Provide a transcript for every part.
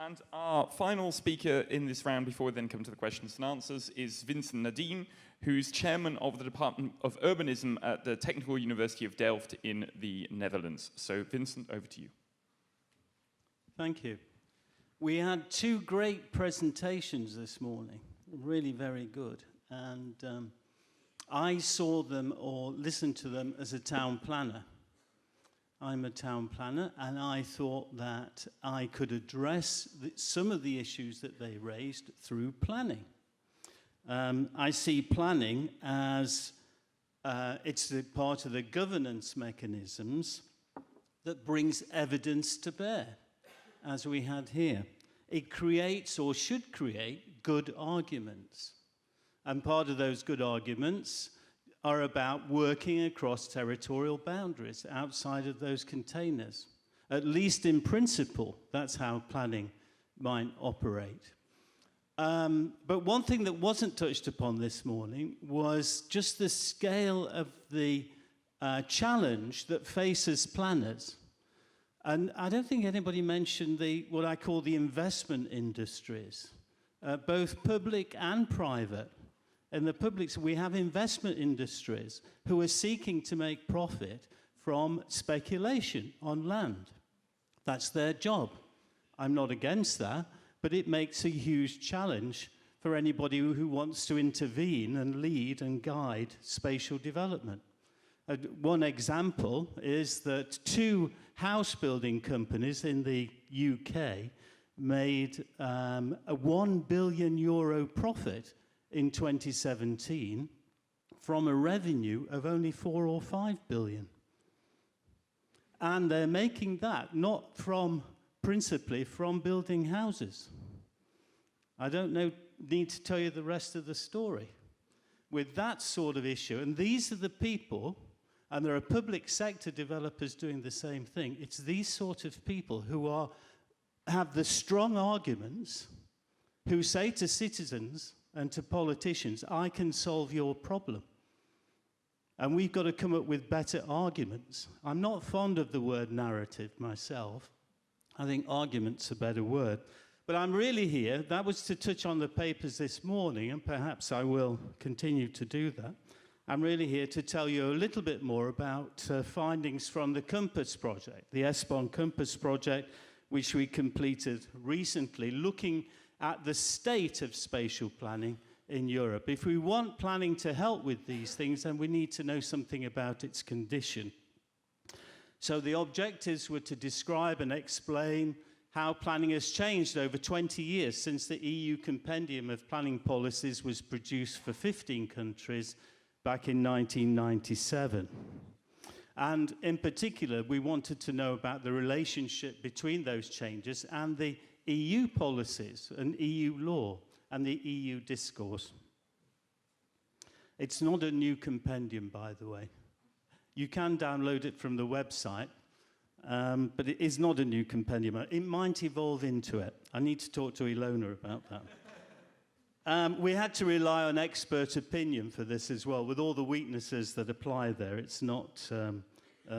And our final speaker in this round, before we then come to the questions and answers, is Vincent Nadin, who's chairman of the Department of Urbanism at the Technical University of Delft in the Netherlands. So, Vincent, over to you. Thank you. We had two great presentations this morning, really very good. And I saw them or listened to them as a town planner. I'm a town planner, and I thought that I could address some of the issues that they raised through planning. I see planning as it's the part of the governance mechanisms that brings evidence to bear, as we had here. It creates, or should create, good arguments. And part of those good arguments are about working across territorial boundaries outside of those containers. At least in principle, that's how planning might operate. But one thing that wasn't touched upon this morning was just the scale of the challenge that faces planners. And I don't think anybody mentioned what I call the investment industries, both public and private. In the public, we have investment industries who are seeking to make profit from speculation on land. That's their job. I'm not against that, but it makes a huge challenge for anybody who wants to intervene and lead and guide spatial development. One example is that two house building companies in the UK made a €1 billion profit in 2017 from a revenue of only 4 or 5 billion. And they're making that not principally from building houses. I don't need to tell you the rest of the story. With that sort of issue, and these are the people, and there are public sector developers doing the same thing, it's these sort of people who have the strong arguments, who say to citizens and to politicians, I can solve your problem. And we've got to come up with better arguments. I'm not fond of the word narrative myself. I think argument's a better word. But I'm really here, that was to touch on the papers this morning, and perhaps I will continue to do that. I'm really here to tell you a little bit more about findings from the Compass project, the ESPON Compass project, which we completed recently, looking at the state of spatial planning in Europe. If we want planning to help with these things, then we need to know something about its condition. So the objectives were to describe and explain how planning has changed over 20 years since the EU Compendium of Planning Policies was produced for 15 countries back in 1997. And in particular, we wanted to know about the relationship between those changes and the EU policies and EU law and the EU discourse. It's not a new compendium, by the way. You can download it from the website, but it is not a new compendium. It might evolve into it. I need to talk to Ilona about that. We had to rely on expert opinion for this as well, with all the weaknesses that apply there. It's not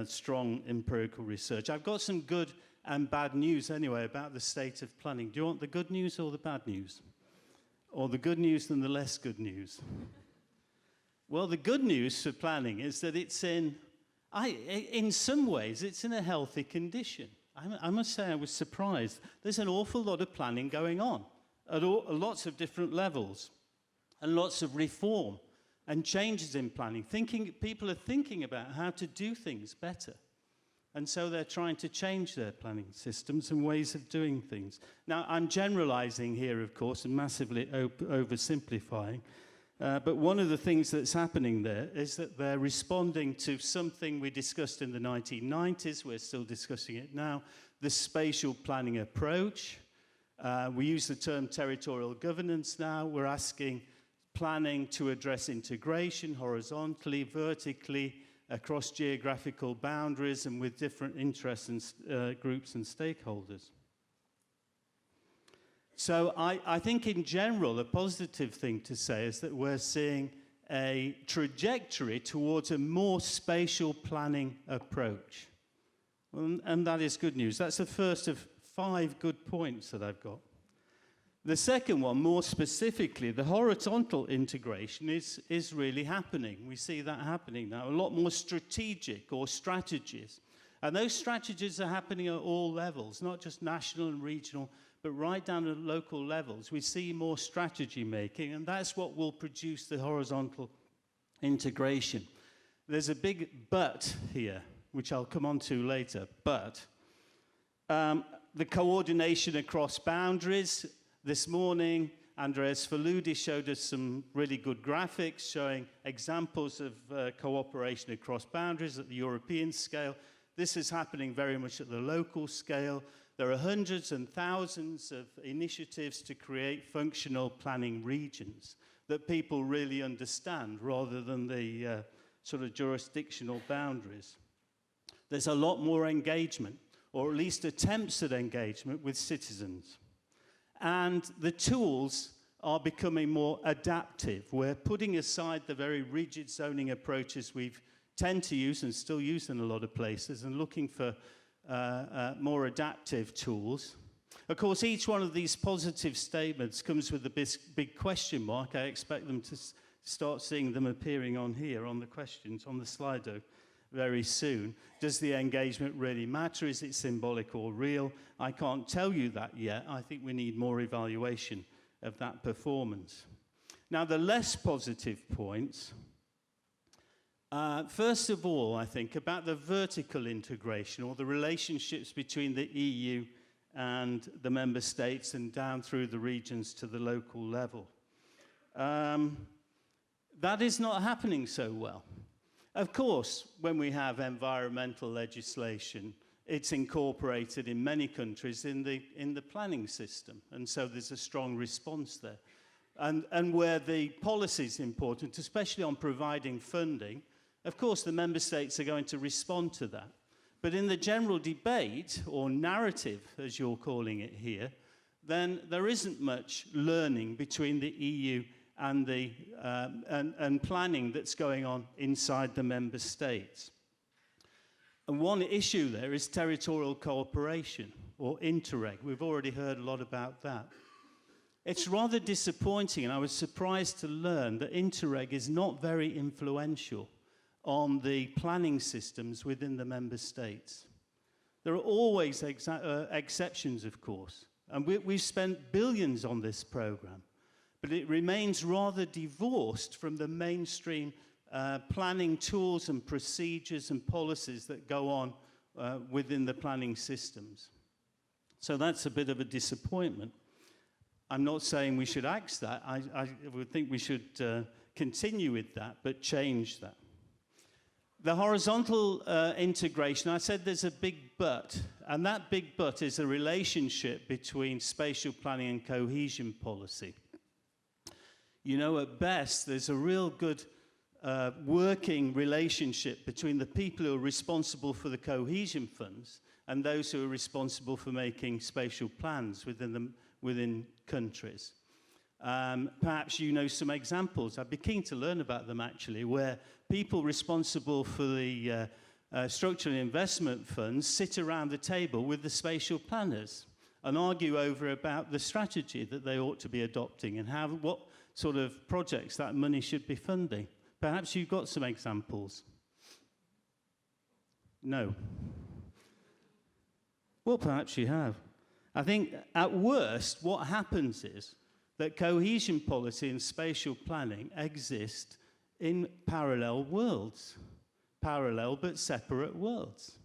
strong empirical research. I've got some good and bad news anyway about the state of planning. Do you want the good news or the bad news? Or the good news and the less good news? Well, the good news for planning is that it's in some ways, it's in a healthy condition. I must say I was surprised. There's an awful lot of planning going on at lots of different levels, and lots of reform and changes in planning. People are thinking about how to do things better. And so they're trying to change their planning systems and ways of doing things. Now, I'm generalizing here, of course, and massively oversimplifying. But one of the things that's happening there is that they're responding to something we discussed in the 1990s. We're still discussing it now, the spatial planning approach. We use the term territorial governance now. We're asking planning to address integration horizontally, vertically, across geographical boundaries and with different interests and groups and stakeholders. So I think in general, a positive thing to say is that we're seeing a trajectory towards a more spatial planning approach. And that is good news. That's the first of 5 good points that I've got. The second one, more specifically, the horizontal integration is really happening. We see that happening now. A lot more strategic or strategies. And those strategies are happening at all levels, not just national and regional, but right down at local levels. We see more strategy making, and that's what will produce the horizontal integration. There's a big but here, which I'll come on to later, but the coordination across boundaries. This morning, Andreas Faludi showed us some really good graphics showing examples of cooperation across boundaries at the European scale. This is happening very much at the local scale. There are hundreds and thousands of initiatives to create functional planning regions that people really understand rather than the sort of jurisdictional boundaries. There's a lot more engagement, or at least attempts at engagement with citizens. And the tools are becoming more adaptive. We're putting aside the very rigid zoning approaches we tend to use and still use in a lot of places and looking for more adaptive tools. Of course, each one of these positive statements comes with a big question mark. I expect them to start seeing them appearing on here, on the questions, on the Slido very soon. Does the engagement really matter? Is it symbolic or real? I can't tell you that yet. I think we need more evaluation of that performance. Now, the less positive points. First of all, I think about the vertical integration or the relationships between the EU and the member states and down through the regions to the local level. That is not happening so well. Of course, when we have environmental legislation, it's incorporated in many countries in the planning system, and so there's a strong response there. And where the policy is important, especially on providing funding, of course the member states are going to respond to that. But in the general debate, or narrative, as you're calling it here, then there isn't much learning between the EU and the planning that's going on inside the member states. And one issue there is territorial cooperation, or Interreg. We've already heard a lot about that. It's rather disappointing, and I was surprised to learn that Interreg is not very influential on the planning systems within the member states. There are always exceptions, of course, and we've spent billions on this program. But it remains rather divorced from the mainstream planning tools and procedures and policies that go on within the planning systems. So that's a bit of a disappointment. I'm not saying we should axe that. I would think we should continue with that, but change that. The horizontal integration, I said there's a big but, and that big but is a relationship between spatial planning and cohesion policy. You know, at best, there's a real good working relationship between the people who are responsible for the cohesion funds and those who are responsible for making spatial plans within countries. Perhaps you know some examples. I'd be keen to learn about them, actually, where people responsible for the structural investment funds sit around the table with the spatial planners and argue over about the strategy that they ought to be adopting and what sort of projects that money should be funding. Perhaps you've got some examples. No. Well, perhaps you have. I think at worst, what happens is that cohesion policy and spatial planning exist in parallel worlds. Parallel but separate worlds.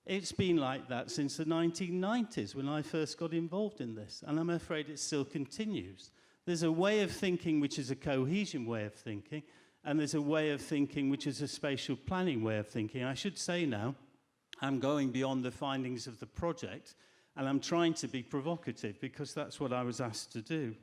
It's been like that since the 1990s when I first got involved in this, and I'm afraid it still continues. There's a way of thinking which is a cohesion way of thinking, and there's a way of thinking which is a spatial planning way of thinking. I should say now, I'm going beyond the findings of the project, and I'm trying to be provocative because that's what I was asked to do.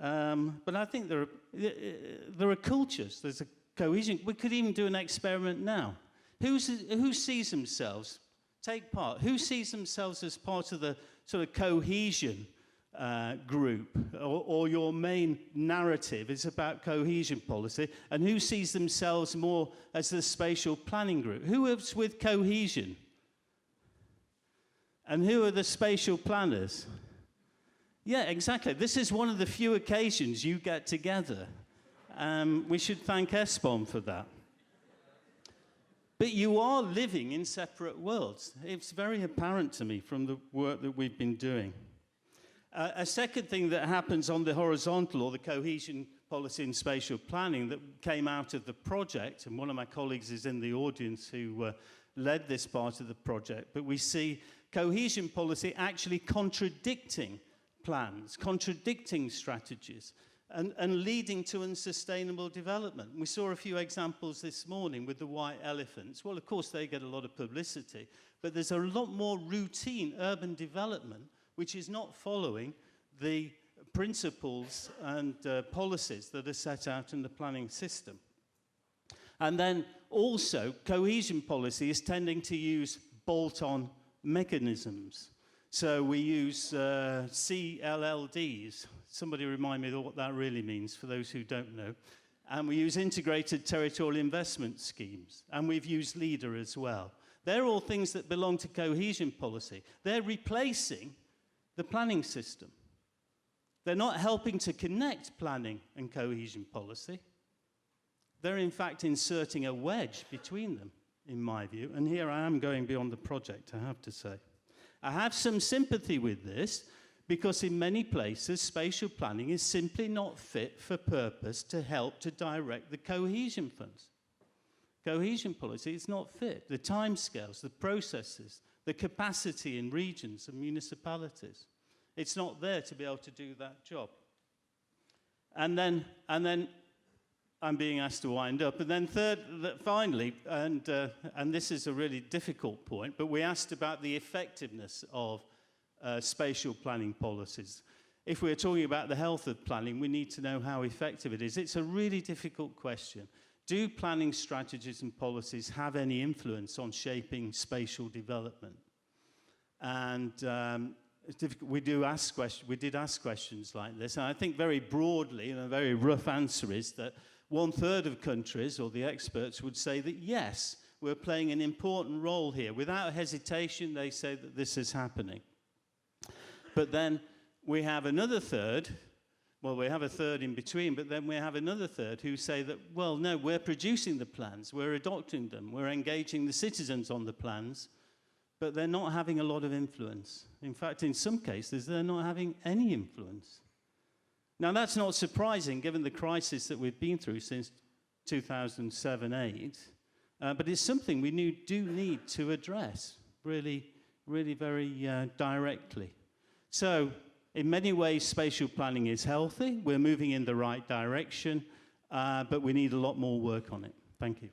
But I think there are cultures. There's a cohesion. We could even do an experiment now. Who sees themselves, take part, who sees themselves as part of the sort of cohesion group, or your main narrative is about cohesion policy, and who sees themselves more as the spatial planning group? Who is with cohesion? And who are the spatial planners? Yeah, exactly. This is one of the few occasions you get together. We should thank ESPON for that. But you are living in separate worlds. It's very apparent to me from the work that we've been doing. A second thing that happens on the horizontal, or the cohesion policy and spatial planning, that came out of the project, and one of my colleagues is in the audience who led this part of the project, but we see cohesion policy actually contradicting plans, contradicting strategies, and leading to unsustainable development. We saw a few examples this morning with the white elephants. Well, of course, they get a lot of publicity, but there's a lot more routine urban development which is not following the principles and policies that are set out in the planning system. And then also, cohesion policy is tending to use bolt-on mechanisms. So we use CLLDs. Somebody remind me what that really means, for those who don't know. And we use integrated territorial investment schemes. And we've used LEADER as well. They're all things that belong to cohesion policy. They're replacing the planning system. They're not helping to connect planning and cohesion policy. They're in fact inserting a wedge between them, in my view. And here I am going beyond the project, I have to say. I have some sympathy with this, because in many places, spatial planning is simply not fit for purpose to help to direct the cohesion funds. Cohesion policy is not fit. The timescales, the processes, the capacity in regions and municipalities. It's not there to be able to do that job. And then I'm being asked to wind up. And then finally, and this is a really difficult point, but we asked about the effectiveness of spatial planning policies. If we're talking about the health of planning, we need to know how effective it is. It's a really difficult question. Do planning strategies and policies have any influence on shaping spatial development? And it's difficult. We did ask questions like this, and I think very broadly, and a very rough answer is that 1/3 of countries, or the experts, would say that yes, we're playing an important role here. Without hesitation, they say that this is happening. But then we have another third, well, we have a third in between, but then we have another third who say that, well, no, we're producing the plans, we're adopting them, we're engaging the citizens on the plans, but they're not having a lot of influence. In fact, in some cases, they're not having any influence. Now, that's not surprising, given the crisis that we've been through since 2007-8, but it's something we do need to address really, really very directly. So, in many ways, spatial planning is healthy. We're moving in the right direction, but we need a lot more work on it. Thank you.